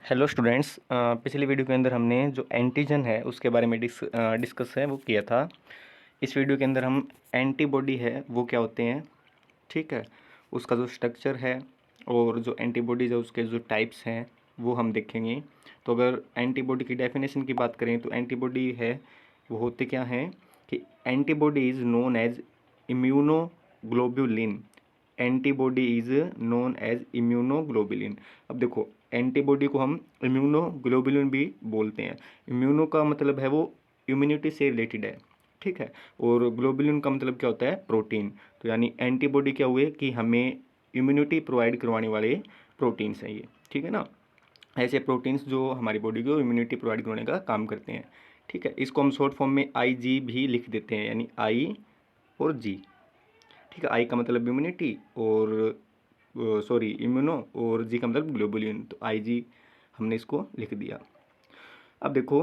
Hello students, पिछली video के अंदर हमने जो एंटीजन है उसके बारे में डिस्कस है वो किया था। इस वीडियो के अंदर हम एंटीबॉडी है वो क्या होते हैं, ठीक है, उसका जो स्ट्रक्चर है और जो एंटीबॉडीज है उसके जो टाइप्स हैं वो हम देखेंगे। तो अगर एंटीबॉडी की डेफिनेशन की बात करें तो एंटीबॉडी है वो होते क्या हैं कि antibody is known as immunoglobulin. Antibody is known as immunoglobulin. अब देखो, एंटीबॉडी को हम इम्यूनोग्लोबुलिन भी बोलते हैं। इम्यूनो का मतलब है वो इम्यूनिटी से रिलेटेड है, ठीक है, और ग्लोबुलिन का मतलब क्या होता है, प्रोटीन। तो यानी एंटीबॉडी क्या हुए कि हमें इम्यूनिटी प्रोवाइड करवाने वाले प्रोटीन्स हैं ये, ठीक है ना। ऐसे प्रोटीन्स जो हमारी बॉडी को इम्यूनिटी प्रोवाइड करवाने का काम करते हैं, ठीक है। इसको हम शॉर्ट फॉर्म में IG भी लिख देते हैं, यानी आई और जी, ठीक है। आई का मतलब इम्यूनिटी और सॉरी इम्यूनो, और जी का मतलब ग्लोबुलिन, तो IG हमने इसको लिख दिया। अब देखो,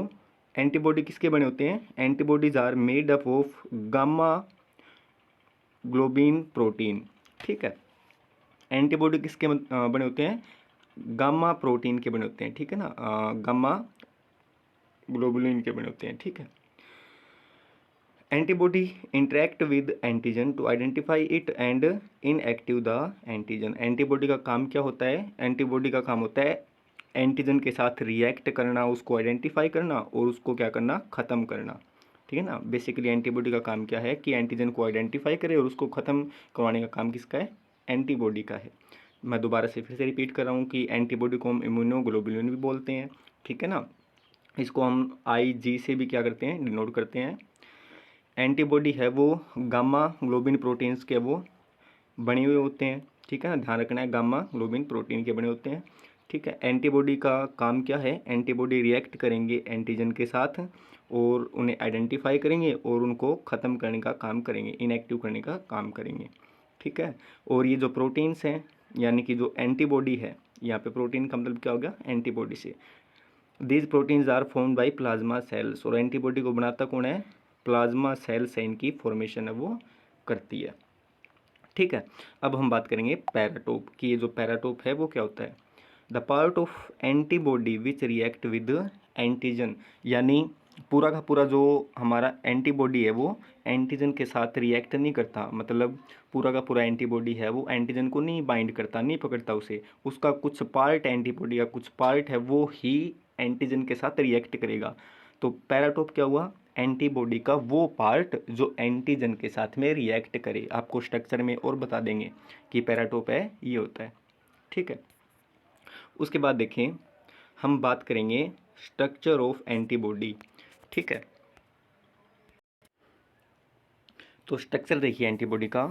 एंटीबॉडी किसके बने होते हैं। Antibodies are made up of gamma globin protein, ठीक है। एंटीबॉडी किसके बने होते हैं, गामा प्रोटीन के बने होते हैं, ठीक है ना, गामा ग्लोबुलिन के बने होते हैं, ठीक है। Antibody interact with antigen to identify it and inactive the antigen. Antibody का काम क्या होता है, एंटीबॉडी का काम होता है एंटीजन के साथ रिएक्ट करना, उसको आइडेंटिफाई करना और उसको क्या करना, ख़त्म करना, ठीक है ना। बेसिकली एंटीबॉडी का काम क्या है कि एंटीजन को आइडेंटिफाई करे और उसको ख़त्म करवाने का काम किसका है, एंटीबॉडी का है। मैं दोबारा से फिर से रिपीट कर रहा हूँ कि एंटीबॉडी को हम इम्यूनोग्लोबुलिन भी बोलते हैं, ठीक है ना। इसको हम IG से भी क्या करते हैं, डिनोट करते हैं। एंटीबॉडी है वो गामा ग्लोबिन प्रोटीन्स के वो बने हुए होते हैं, ठीक है ना, ध्यान रखना है, गामा ग्लोबिन प्रोटीन के बने होते हैं, ठीक है। एंटीबॉडी का काम क्या है, एंटीबॉडी रिएक्ट करेंगे एंटीजन के साथ और उन्हें आइडेंटिफाई करेंगे और उनको ख़त्म करने का काम करेंगे, इनएक्टिव करने का काम करेंगे, ठीक है। और ये जो प्रोटीन्स हैं, यानी कि जो एंटीबॉडी है, यहाँ पे प्रोटीन का मतलब क्या हो गया, एंटीबॉडी से। These proteins are formed by plasma cells, और एंटीबॉडी को बनाता कौन है, प्लाज्मा सेल से इनकी फॉर्मेशन है वो करती है, ठीक है। अब हम बात करेंगे पैराटोप की। ये जो पैराटोप है वो क्या होता है, the part of antibody which react with antigen. यानी पूरा का पूरा जो हमारा एंटीबॉडी है वो एंटीजन के साथ रिएक्ट नहीं करता, मतलब पूरा का पूरा एंटीबॉडी है वो एंटीजन को नहीं बाइंड करता, नहीं पकड़ता उसे, उसका कुछ पार्ट एंटीबॉडी का कुछ पार्ट है वो ही एंटीजन के साथ रिएक्ट करेगा। तो पैराटोप क्या हुआ, एंटीबॉडी का वो पार्ट जो एंटीजन के साथ में रिएक्ट करे। आपको स्ट्रक्चर में और बता देंगे कि पैराटोप है ये होता है, ठीक है। उसके बाद देखें, हम बात करेंगे स्ट्रक्चर ऑफ एंटीबॉडी, ठीक है। तो स्ट्रक्चर देखिए एंटीबॉडी का,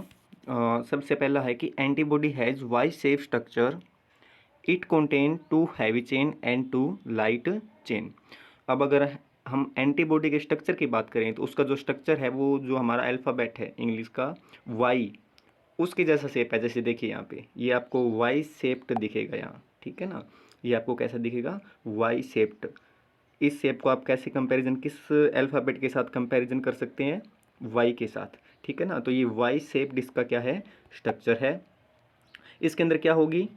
सबसे पहला है कि antibody has Y shape structure, it contain 2 heavy chain and 2 light chain. अब अगर हम एंटीबॉडी के स्ट्रक्चर की बात करें तो उसका जो स्ट्रक्चर है वो जो हमारा अल्फ़ाबेट है इंग्लिश का वाई, उसके जैसा शेप है। जैसे देखिए यहाँ पे ये आपको वाई शेप्ड दिखेगा यहाँ, ठीक है ना, ये आपको कैसा दिखेगा, वाई शेप्ड। इस शेप को आप कैसे कंपैरिजन, किस अल्फ़ाबेट के साथ कंपैरिजन कर सकते हैं, वाई के साथ, ठीक है ना। तो ये वाई शेप्ड इसका क्या है, स्ट्रक्चर है। इसके अंदर क्या होगी,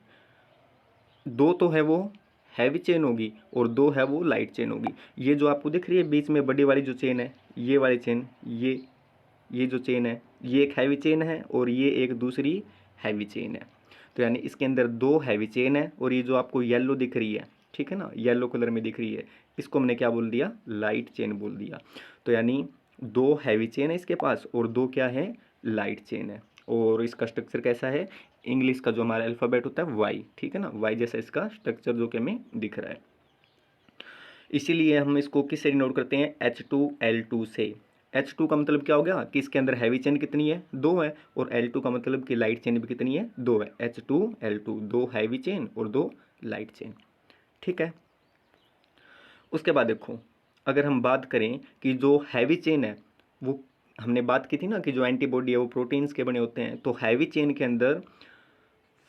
दो तो है वो हैवी चेन होगी और दो है वो लाइट चेन होगी। ये जो आपको दिख रही है बीच में बड़ी वाली जो चेन है, ये वाली चेन, ये जो चेन है ये एक हैवी चेन है और ये एक दूसरी हैवी चेन है। तो यानी इसके अंदर दो हैवी चेन है और ये जो आपको येलो दिख रही है, ठीक है ना, येलो कलर में दिख रही है, इसको हमने क्या बोल दिया, लाइट चेन बोल दिया। तो यानी दो हैवी चेन है इसके पास और दो क्या है, लाइट चेन है। और इसका स्ट्रक्चर कैसा है, इंग्लिश का जो हमारा अल्फ़ाबेट होता है वाई, ठीक है ना, वाई जैसा इसका स्ट्रक्चर जो कि हमें दिख रहा है। इसीलिए हम इसको किससे डिनोट करते हैं, H2L2 से। H2 का मतलब क्या हो गया कि इसके अंदर हैवी चेन कितनी है, दो है, और L2 का मतलब कि लाइट चेन भी कितनी है, दो है। H2L2, दो हैवी चेन और दो लाइट चेन, ठीक है। उसके बाद देखो, अगर हम बात करें कि जो हैवी चेन है वो हमने बात की थी ना कि जो एंटीबॉडी है वो प्रोटीन्स के बने होते हैं, तो हैवी चेन के अंदर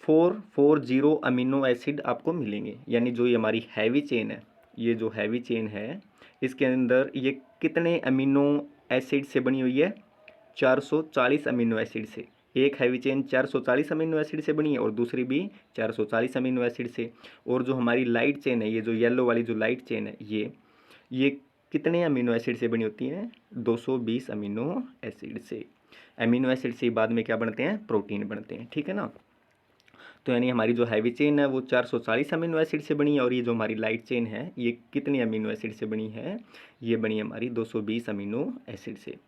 440 अमीनो एसिड आपको मिलेंगे। यानी जो ये हमारी हैवी चेन है, ये जो हैवी चेन है इसके अंदर ये कितने अमीनो एसिड से बनी हुई है, 440 अमीनो एसिड से, एक हैवी चेन 440 अमीनो एसिड से बनी है और दूसरी भी 440 अमीनो एसिड से। और जो हमारी लाइट चेन है, ये जो येलो वाली जो लाइट चेन है, ये कितने अमीनो एसिड से बनी होती है? 220 अमीनो एसिड से। अमीनो एसिड से बाद में क्या बनते हैं? प्रोटीन बनते हैं, ठीक है ना। तो यानी हमारी जो हैवी चेन है वो 440 अमीनो एसिड से बनी है, और ये जो हमारी लाइट चेन है ये कितनी अमीनो एसिड से बनी है? ये बनी है हमारी 220 अमीनो एसिड से।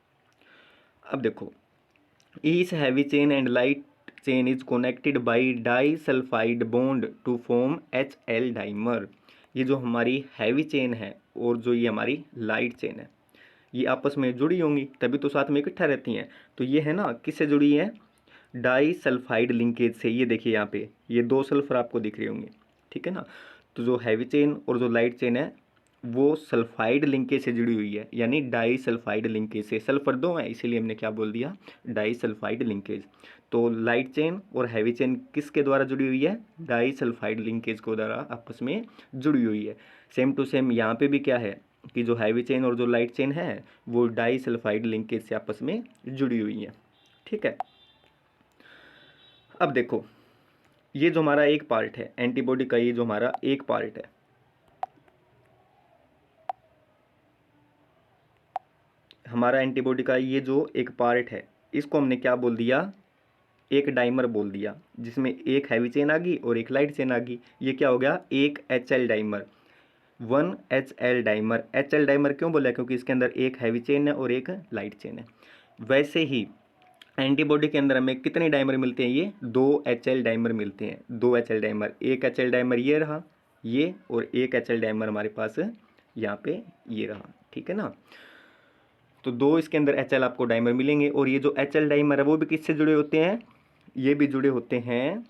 अब देखो, each heavy chain and light chain is connected by disulphide bond to form HL dimer. ये जो हमारी हैवी चेन है और जो ये हमारी लाइट चेन है, ये आपस में जुड़ी होंगी, तभी तो साथ में इकट्ठा रहती हैं। तो ये है ना, किससे जुड़ी है? डाई सल्फाइड लिंकेज से। ये देखिए यहाँ पे ये 2 सल्फर आपको दिख रहे होंगे, ठीक है ना। तो जो हैवी चेन और जो लाइट चेन है वो सल्फाइड लिंकेज से जुड़ी हुई है, यानी डाई सल्फाइड लिंकेज से। सल्फर 2 है इसीलिए हमने क्या बोल दिया? Di sulphide linkage. तो लाइट चेन और हैवी चेन किसके द्वारा जुड़ी हुई है? डाई सल्फाइड लिंकेज को द्वारा आपस में जुड़ी हुई है। सेम टू सेम यहाँ पे भी क्या है कि जो हैवी चेन और जो लाइट चेन है वो डाई सल्फाइड लिंकेज से आपस में जुड़ी हुई है, ठीक है। अब देखो, ये जो हमारा एक पार्ट है एंटीबॉडी का, ये जो हमारा एक पार्ट है, हमारा एंटीबॉडी का ये जो एक पार्ट है, इसको हमने क्या बोल दिया? एक डाइमर बोल दिया, जिसमें एक हैवी चेन आ गई और एक लाइट चेन आ गई। ये क्या हो गया? एक HL dimer, 1HL dimer. HL dimer क्यों बोला? क्योंकि इसके अंदर एक हैवी चेन है और एक लाइट चेन है। वैसे ही एंटीबॉडी के अंदर हमें कितने डाइमर मिलते हैं? ये 2HL डाइमर मिलते हैं। 2HL डाइमर, एक HL डाइमर ये रहा, ये, और एक HL डाइमर हमारे पास यहाँ पे ये रहा, ठीक है ना। तो 2 इसके अंदर HL आपको डाइमर मिलेंगे। और ये जो HL डाइमर है वो भी किससे जुड़े होते हैं? ये भी जुड़े होते हैं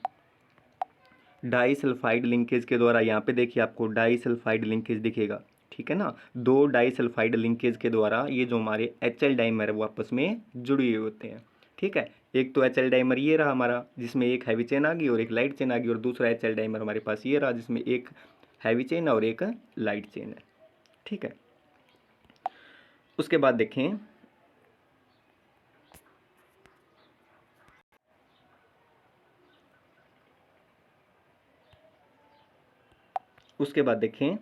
डाई सल्फाइड लिंकेज के द्वारा। यहाँ पे देखिए आपको डाई सल्फाइड लिंकेज दिखेगा, ठीक है ना। 2 डाई सल्फाइड लिंकेज के द्वारा ये जो हमारे HL डाइमर है वो आपस में जुड़े हुए होते हैं, ठीक है। एक तो HL डाइमर ये रहा हमारा, जिसमें एक हैवी चेन आ गई और एक लाइट चेन आ गई, और दूसरा HL डाइमर हमारे पास ये रहा, जिसमें एक हैवी चेन और एक लाइट चेन है, ठीक है। उसके बाद देखें, उसके बाद देखें,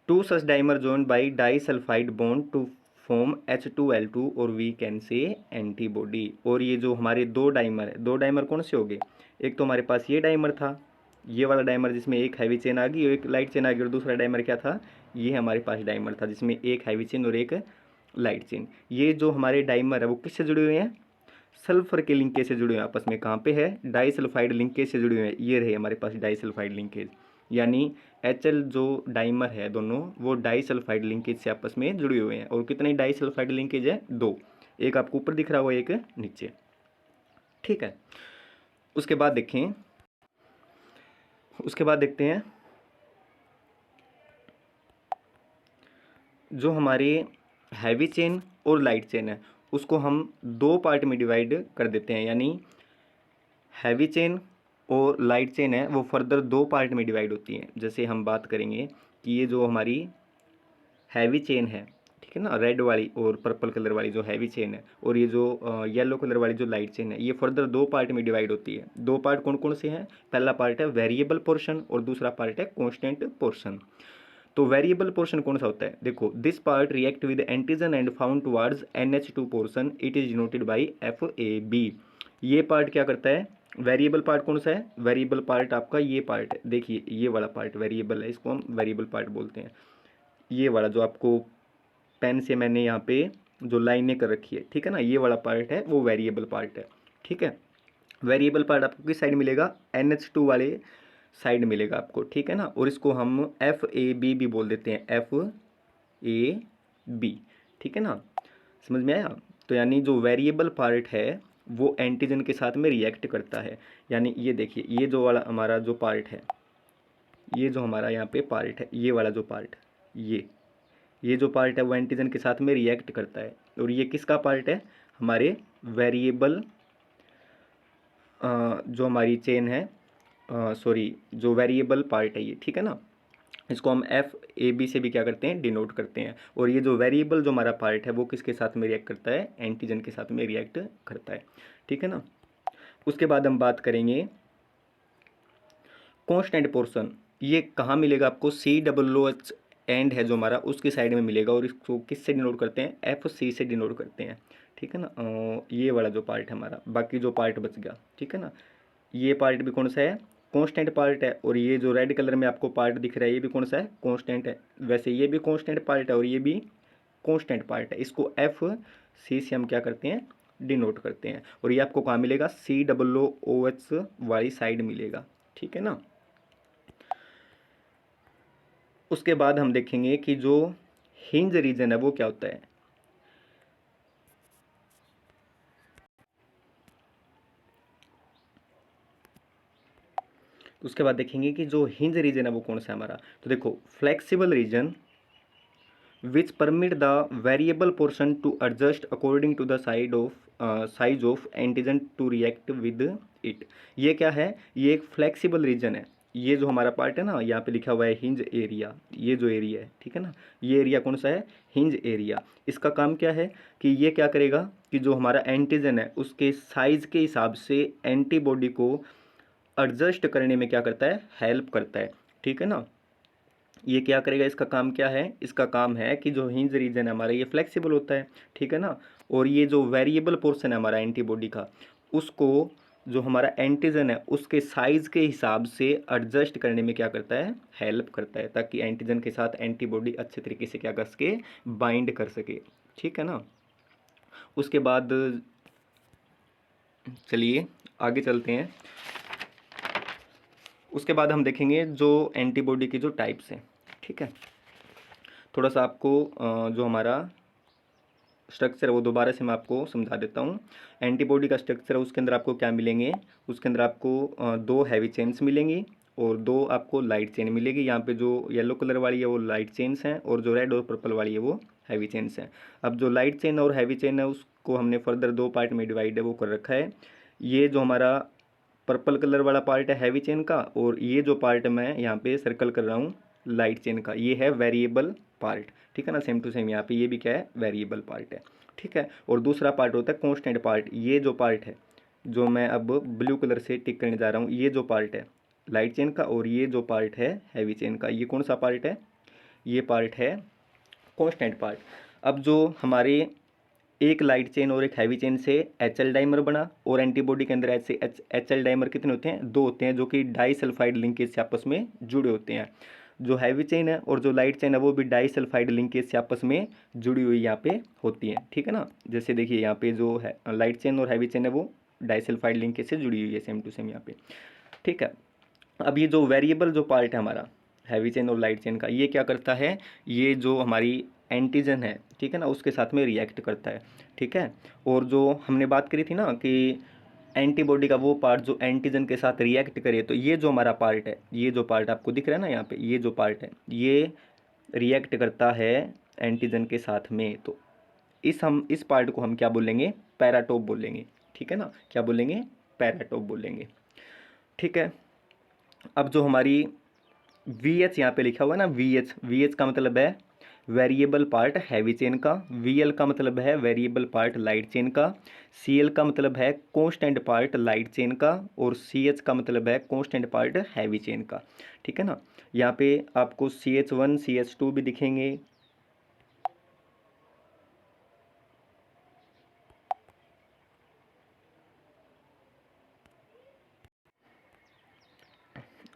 two such dimer joined by di sulphide bond to form H2L2 और वी कैन से एंटीबॉडी। और ये जो हमारे 2 डाइमर है, 2 डाइमर कौन से हो गए? एक तो हमारे पास ये डाइमर था, ये वाला डाइमर जिसमें एक हैवी चेन आ गई और एक लाइट चेन आ गई, और दूसरा डाइमर क्या था? ये हमारे पास डाइमर था जिसमें एक हैवी चेन और एक लाइट चेन। ये जो हमारे डाइमर है वो किससे जुड़े हुए हैं? सल्फर के लिंकेज से जुड़े हुए हैं आपस में। कहाँ पे है? डाई सल्फाइड लिंकेज से जुड़े हुए हैं। ये रहे हमारे पास डाई सल्फाइड लिंकेज, यानी HL जो डाइमर है दोनों वो डाई सल्फाइड लिंकेज से आपस में जुड़े हुए हैं। और कितने डाई सल्फाइड लिंकेज है? 2। एक आपको ऊपर दिख रहा हुआ, एक नीचे, ठीक है। उसके बाद देखें, उसके बाद देखते हैं जो हमारे हैवी चेन और लाइट चेन है उसको हम 2 पार्ट में डिवाइड कर देते हैं, यानी हैवी चेन और लाइट चेन है वो फर्दर 2 पार्ट में डिवाइड होती हैं। जैसे हम बात करेंगे कि ये जो हमारी हैवी चेन है, ठीक है ना, रेड वाली और पर्पल कलर वाली जो हैवी चेन है, और ये जो येलो कलर वाली जो लाइट चेन है, ये फर्दर 2 पार्ट में डिवाइड होती है। 2 पार्ट कौन कौन से हैं? पहला पार्ट है वेरिएबल पोर्शन और दूसरा पार्ट है कॉन्स्टेंट पोर्शन। तो वेरिएबल पोर्शन कौन सा होता है? देखो, this part react with antigen and found towards NH2 portion, it is denoted by FAB। ये पार्ट क्या करता है? वेरिएबल पार्ट कौन सा है? वेरिएबल पार्ट आपका ये पार्ट है, देखिए ये वाला पार्ट वेरिएबल है, इसको हम वेरिएबल पार्ट बोलते हैं। ये वाला जो आपको पेन से मैंने यहाँ पे जो लाइनें कर रखी है, ठीक है ना, ये वाला पार्ट है वो वेरिएबल पार्ट है, ठीक है। वेरिएबल पार्ट आपको किस साइड मिलेगा? NH2 वाले साइड मिलेगा आपको, ठीक है ना। और इसको हम FAB भी बोल देते हैं, FAB, ठीक है ना, समझ में आया। तो यानी जो वेरिएबल पार्ट है वो एंटीजन के साथ में रिएक्ट करता है। यानी ये देखिए, ये जो वाला हमारा जो पार्ट है, ये जो हमारा यहाँ पे पार्ट है, ये वाला जो पार्ट, ये जो पार्ट है वो एंटीजन के साथ में रिएक्ट करता है। और ये किसका पार्ट है? हमारे वेरिएबल जो हमारी चेन है, सॉरी, जो वेरिएबल पार्ट है ये, ठीक है ना। इसको हम एफ ए बी से भी क्या करते हैं, डिनोट करते हैं। और ये जो वेरिएबल जो हमारा पार्ट है वो किसके साथ में रिएक्ट करता है, एंटीजन के साथ में रिएक्ट करता है, ठीक है ना। उसके बाद हम बात करेंगे कांस्टेंट पोर्शन। ये कहाँ मिलेगा आपको, C double O H and है जो हमारा उसकी साइड में मिलेगा, और इसको किससे डिनोट करते हैं, एफ सी से डिनोट करते हैं, ठीक है ना। ये वाला जो पार्ट है हमारा, बाकी जो पार्ट बच गया, ठीक है ना, ये पार्ट भी कौन सा है, कांस्टेंट पार्ट है। और ये जो रेड कलर में आपको पार्ट दिख रहा है ये भी कौन सा है, कांस्टेंट है। वैसे ये भी कांस्टेंट पार्ट है और ये भी कांस्टेंट पार्ट है। इसको एफ सी से हम क्या करते हैं, डिनोट करते हैं। और ये आपको कहाँ मिलेगा, C double O O H वाली साइड मिलेगा, ठीक है ना। उसके बाद हम देखेंगे कि जो हिंज रीजन है वो क्या होता है। उसके बाद देखेंगे कि जो हिंज रीजन है वो कौन सा है हमारा। तो देखो, flexible region which permit the variable portion to adjust according to the size of antigen to react with it। ये क्या है, ये एक फ्लेक्सिबल रीजन है। ये जो हमारा पार्ट है ना, यहाँ पे लिखा हुआ है हिंज एरिया, ये जो एरिया है, ठीक है ना, ये एरिया कौन सा है, हिंज एरिया। इसका काम क्या है कि ये क्या करेगा कि जो हमारा एंटीजन है उसके साइज के हिसाब से एंटीबॉडी को एडजस्ट करने में क्या करता है, हेल्प करता है, ठीक है ना। ये क्या करेगा, इसका काम क्या है, इसका काम है कि जो हिंज रीजन है हमारा ये फ्लेक्सिबल होता है, ठीक है ना। और ये जो वेरिएबल पोर्शन है हमारा एंटीबॉडी का, उसको जो हमारा एंटीजन है उसके साइज़ के हिसाब से एडजस्ट करने में क्या करता है, हेल्प करता है, ताकि एंटीजन के साथ एंटीबॉडी अच्छे तरीके से क्या कर सके, बाइंड कर सके, ठीक है ना। उसके बाद चलिए आगे चलते हैं। उसके बाद हम देखेंगे जो एंटीबॉडी की जो टाइप्स हैं, ठीक है। थोड़ा सा आपको जो हमारा स्ट्रक्चर है वो दोबारा से मैं आपको समझा देता हूँ। एंटीबॉडी का स्ट्रक्चर है उसके अंदर आपको क्या मिलेंगे, उसके अंदर आपको दो हैवी चेन्स मिलेंगी और दो आपको लाइट चेन मिलेगी। यहाँ पे जो येलो कलर वाली है वो लाइट चेन्स हैं और जो रेड और पर्पल वाली है वो हैवी चेन्स हैं। अब जो लाइट चेन और हैवी चेन है उसको हमने फर्दर दो पार्ट में डिवाइड है वो कर रखा है। ये जो हमारा पर्पल कलर वाला पार्ट है हैवी चेन का, और ये जो पार्ट मैं यहाँ पे सर्कल कर रहा हूँ लाइट चेन का, ये है वेरिएबल पार्ट, ठीक है ना। सेम टू सेम यहाँ पे ये भी क्या है, वेरिएबल पार्ट है, ठीक है। और दूसरा पार्ट होता है कांस्टेंट पार्ट। ये जो पार्ट है जो मैं अब ब्लू कलर से टिक करने जा रहा हूँ, ये जो पार्ट है लाइट चेन का और ये जो पार्ट है हैवी चेन का, ये कौन सा पार्ट है, ये पार्ट है कांस्टेंट पार्ट। अब जो हमारे एक लाइट चेन और एक हैवी चेन से एच एल डाइमर बना, और एंटीबॉडी के अंदर ऐसे एच एल डाइमर कितने होते हैं, दो होते हैं, जो कि डाई सल्फाइड लिंकेज से आपस में जुड़े होते हैं। जो हैवी चेन है और जो लाइट चेन है वो भी डाई सल्फाइड लिंकेज से आपस में जुड़ी हुई यहाँ पे होती है, ठीक है ना। जैसे देखिए यहाँ पे जो है लाइट चेन और हैवी चेन है वो डाई सल्फाइड लिंकेज से जुड़ी हुई है, सेम टू सेम यहाँ पे, ठीक है। अब ये जो वेरिएबल जो पार्ट है हमारा हैवी चेन और लाइट चेन का, ये क्या करता है, ये जो हमारी एंटीजन है, ठीक है ना, उसके साथ में रिएक्ट करता है, ठीक है। और जो हमने बात करी थी ना कि एंटीबॉडी का वो पार्ट जो एंटीजन के साथ रिएक्ट करे, तो ये जो हमारा पार्ट है, ये जो पार्ट आपको दिख रहा है ना यहाँ पे, ये जो पार्ट है ये रिएक्ट करता है एंटीजन के साथ में। तो इस पार्ट को हम क्या बोलेंगे, पैराटोप बोलेंगे, ठीक है ना। क्या बोलेंगे, पैराटोप बोलेंगे, ठीक है। अब जो हमारी वी एच यहाँ पे लिखा हुआ है ना, वी एच का मतलब है वेरिएबल पार्ट हैवी चेन का, वी एल का मतलब है वेरिएबल पार्ट लाइट चेन का, सी एल का मतलब है कांस्टेंट पार्ट लाइट चेन का, और सी एच का मतलब है कांस्टेंट पार्ट हैवी चेन का, ठीक है ना। यहाँ पे आपको CH1 CH2 भी दिखेंगे।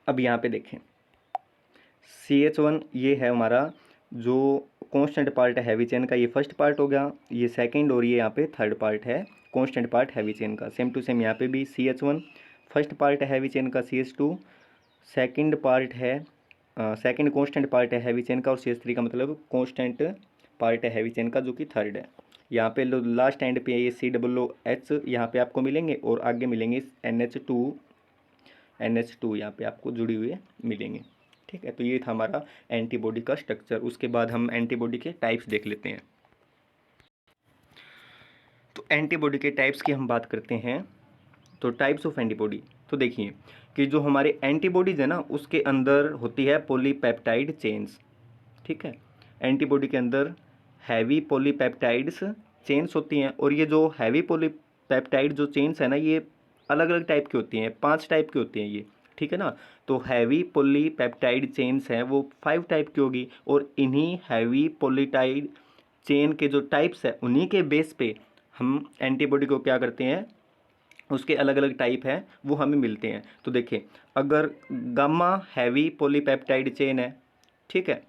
अब यहाँ पे देखें CH1 ये है हमारा जो कांस्टेंट पार्ट है हैवी चेन का, ये फर्स्ट पार्ट हो गया, ये सेकंड, और ये यहाँ पे थर्ड पार्ट है कांस्टेंट पार्ट हैवी चेन का। सेम टू सेम यहाँ पे भी CH1 फर्स्ट पार्ट है हैवी चेन का, CH2 सेकंड पार्ट है, सेकंड कांस्टेंट पार्ट है हैवी चेन का, और CH3 का मतलब कांस्टेंट पार्ट है हैवी चेन का जो कि थर्ड है। यहाँ पे लास्ट एंड पे ये COOH यहाँ पे आपको मिलेंगे, और आगे मिलेंगे NH2 यहाँ पे आपको जुड़ी हुए मिलेंगे, ठीक है। तो ये था हमारा एंटीबॉडी का स्ट्रक्चर। उसके बाद हम एंटीबॉडी के टाइप्स देख लेते हैं। तो एंटीबॉडी के टाइप्स की हम बात करते हैं। तो टाइप्स ऑफ एंटीबॉडी, तो देखिए कि जो हमारे एंटीबॉडीज़ है ना उसके अंदर होती है पॉलीपेप्टाइड चेन्स, ठीक है। एंटीबॉडी के अंदर हैवी पॉलीपेप्टाइड्स चेन्स होती हैं, और ये जो हैवी पॉलीपेप्टाइड जो चेन्स है ना ये अलग अलग टाइप की होती हैं, 5 टाइप की होती हैं ये, ठीक है ना। तो हैवी पॉलीपेप्टाइड चेन्स हैं वो 5 टाइप की होगी, और इन्हीं हैवी पॉलीटाइड चेन के जो टाइप्स है उन्हीं के बेस पे हम एंटीबॉडी को क्या करते हैं, उसके अलग अलग टाइप हैं वो हमें मिलते हैं। तो देखिए अगर गामा हैवी पॉलीपेप्टाइड चेन है, ठीक है,